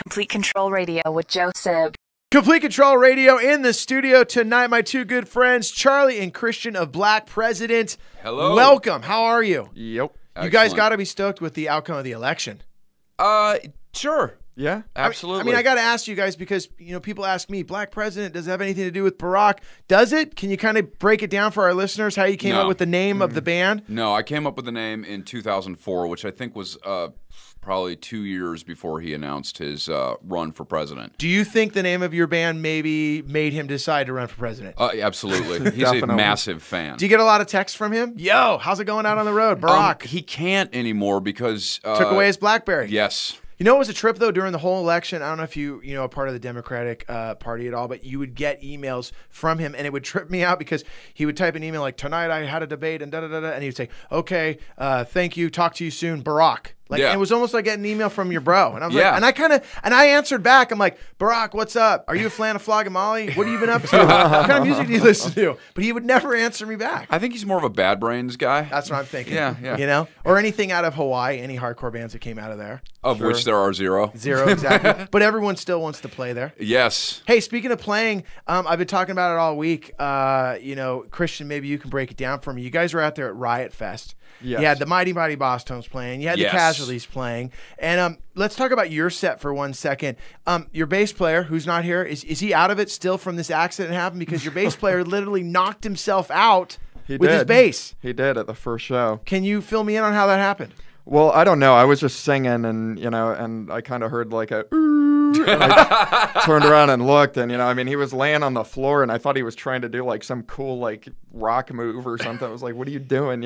Complete Control Radio with Joe Sib. Complete Control Radio in the studio tonight. My two good friends, Charlie and Christian of Black President. Hello. Welcome. How are you? Yep. You guys got to be stoked with the outcome of the election. Sure. Yeah. Absolutely. I mean, I got to ask you guys because, you know, people ask me, Black President, does it have anything to do with Barack? Does it? Can you kind of break it down for our listeners, how you came up with the name of the band? No, I came up with the name in 2004, which I think was probably 2 years before he announced his run for president. Do you think the name of your band maybe made him decide to run for president? Absolutely. He's a massive fan. Do you get a lot of texts from him? Yo, how's it going out on the road, Barack? He can't anymore because... took away his BlackBerry. Yes. You know, it was a trip, though, during the whole election. I don't know if you know, a part of the Democratic Party at all, but you would get emails from him, and it would trip me out because he would type an email like, tonight I had a debate, and da-da-da-da, and he would say, okay, thank you, talk to you soon, Barack. Like, and it was almost like getting an email from your bro. And I was like, and I answered back. I'm like, Barack, what's up? Are you a fan of Flogging Molly? What have you been up to? What kind of music do you listen to? But he would never answer me back. I think he's more of a Bad Brains guy. That's what I'm thinking. Yeah. You know? Or anything out of Hawaii, any hardcore bands that came out of there. Of which there are zero. Zero, exactly. But everyone still wants to play there. Yes. Hey, speaking of playing, I've been talking about it all week. You know, Christian, maybe you can break it down for me. You guys were out there at Riot Fest. Yes. You had the Mighty Mighty Boss Tones playing. You had the Casualties playing. And let's talk about your set for 1 second. Your bass player, who's not here, is he out of it still from this accident that happened? Because your bass player literally knocked himself out with his bass. He did at the first show. Can you fill me in on how that happened? Well, I don't know. I was just singing, and and I kind of heard like a ooh, and I turned around and looked, and I mean, he was laying on the floor, and I thought he was trying to do like some cool like rock move or something. I was like, "What are you doing?"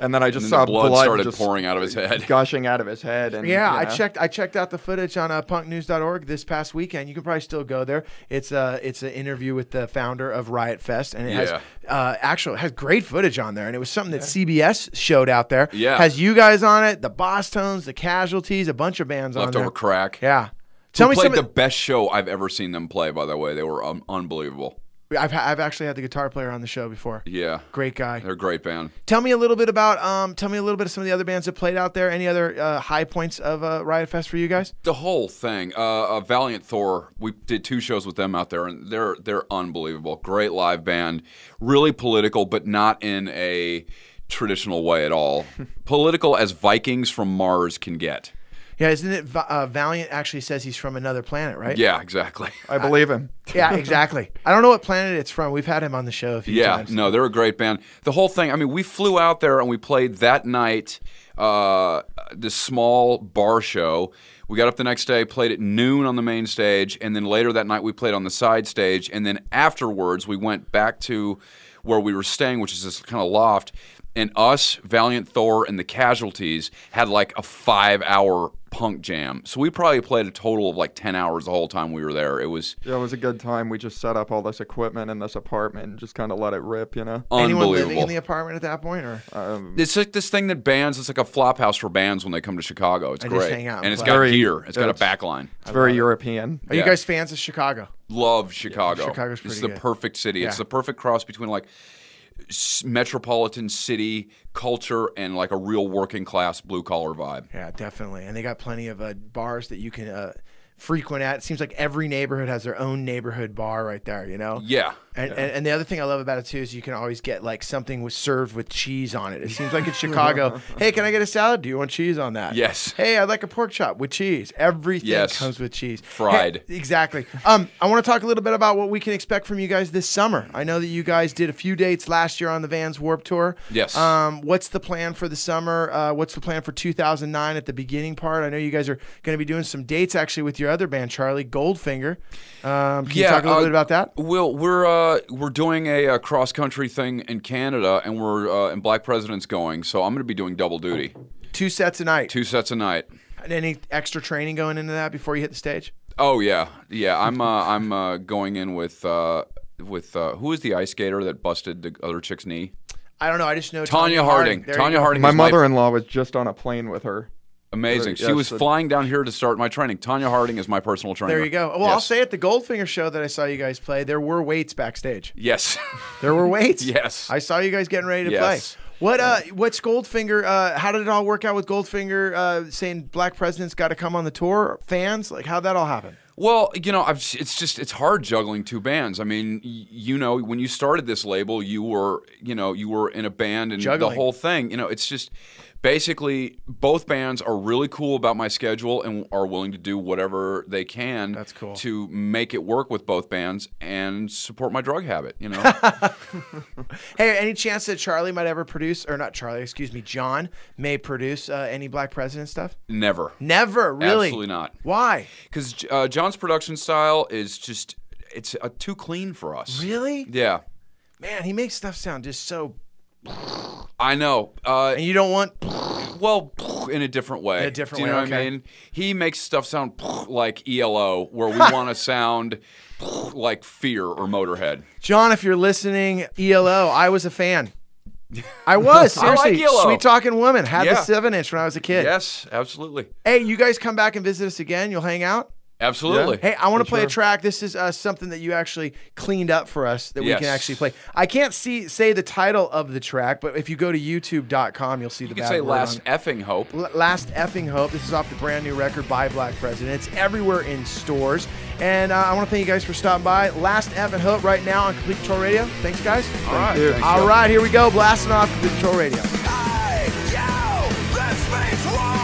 And then I just saw blood started just pouring out of his head, gushing out of his head. And I checked out the footage on punknews.org this past weekend. You can probably still go there. It's an interview with the founder of Riot Fest, and it has great footage on there. And it was something that CBS showed out there. Yeah, has you guys on it, the Boss Tones, the Casualties, a bunch of bands on there. Leftover Crack. Yeah, Tell me played the best show I've ever seen them play. By the way, they were unbelievable. I've actually had the guitar player on the show before. Yeah, great guy. They're a great band. Tell me a little bit about of some of the other bands that played out there. Any other high points of Riot Fest for you guys? The whole thing. Valiant Thor. We did 2 shows with them out there, and they're unbelievable. Great live band. Really political, but not in a traditional way at all. Political as Vikings from Mars can get. Yeah, isn't it Valiant actually says he's from another planet, right? Yeah, exactly. I believe him. Yeah, exactly. I don't know what planet it's from. We've had him on the show a few times. Yeah, no, they're a great band. The whole thing, I mean, we flew out there and we played that night this small bar show. We got up the next day, played at noon on the main stage, and then later that night we played on the side stage, and then afterwards we went back to where we were staying, which is this kind of loft, and us, Valiant Thor, and the Casualties had like a 5-hour punk jam. So we probably played a total of like 10 hours the whole time we were there. It was a good time. We just set up all this equipment in this apartment and just kind of let it rip, Anyone living in the apartment at that point? Or it's like this thing that bands, it's like a flop house for bands when they come to Chicago. It's great. Just hang out and it's got gear. It's got a backline. It's very European. Are you guys fans of Chicago? Love Chicago. Chicago's pretty It's the perfect city. It's the perfect cross between like metropolitan city culture and like a real working class blue collar vibe. Yeah, definitely. And they got plenty of bars that you can frequent at. It seems like every neighborhood has their own neighborhood bar right there, Yeah. And the other thing I love about it too is you can always get like something served with cheese on it. It seems like in Chicago, hey, can I get a salad? Do you want cheese on that? Yes. Hey, I'd like a pork chop with cheese. Everything comes with cheese. Fried. Hey, exactly. I want to talk a little bit about what we can expect from you guys this summer. I know that you guys did a few dates last year on the Vans Warped Tour. Yes. What's the plan for the summer? What's the plan for 2009 at the beginning part? I know you guys are going to be doing some dates actually with your other band, Charlie, Goldfinger. Can you talk a little bit about that? Well, we're doing a cross-country thing in Canada, and we're and Black President's going, so I'm going to be doing double duty. 2 sets a night. 2 sets a night. And any extra training going into that before you hit the stage? Oh yeah. I'm going in with who is the ice skater that busted the other chick's knee? I don't know. I just know Tanya Harding. Tanya Harding. My mother-in-law was just on a plane with her. Amazing. She was flying down here to start my training. Tanya Harding is my personal trainer. There you go. Well, I'll say at the Goldfinger show that I saw you guys play, there were weights backstage. Yes. There were weights? Yes. I saw you guys getting ready to play. What's Goldfinger? How did it all work out with Goldfinger saying Black President's got to come on the tour? Fans, like, how'd that all happen? Well, it's hard juggling two bands. I mean, when you started this label, you were in a band and Juggling. the whole thing. It's just basically both bands are really cool about my schedule and are willing to do whatever they can. That's cool. To make it work with both bands and support my drug habit. Hey, any chance that Charlie might ever produce, or not Charlie, excuse me, John may produce any Black President stuff? Never. Never, really? Absolutely not. Why? Because John's production style is just it's too clean for us. Really? Yeah. Man, he makes stuff sound just so. I know. And you don't want. Well, in a different way. In a different Do you way, know what okay. I mean? He makes stuff sound like ELO, where we want to sound like Fear or Motorhead. John, if you're listening, ELO, I was a fan. I was, I like seriously. ELO. Sweet Talking Woman. Had the Yeah. 7-inch when I was a kid. Yes, absolutely. Hey, you guys come back and visit us again. You'll hang out? Absolutely. Hey, I want to For play a sure. track. This is something that you actually cleaned up for us that we Yes. can actually play. I can't say the title of the track, but if you go to youtube.com, you'll see You the could bad say word Last on it. Effing Hope. Last Effing Hope. This is off the brand new record by Black President. It's everywhere in stores. And I want to thank you guys for stopping by. Last Effing Hope right now on Complete Control Radio. Thanks, guys. All right. you. Thanks, All Joe. right, here we go. Blasting off Complete Control Radio. Hey, yo, this means war.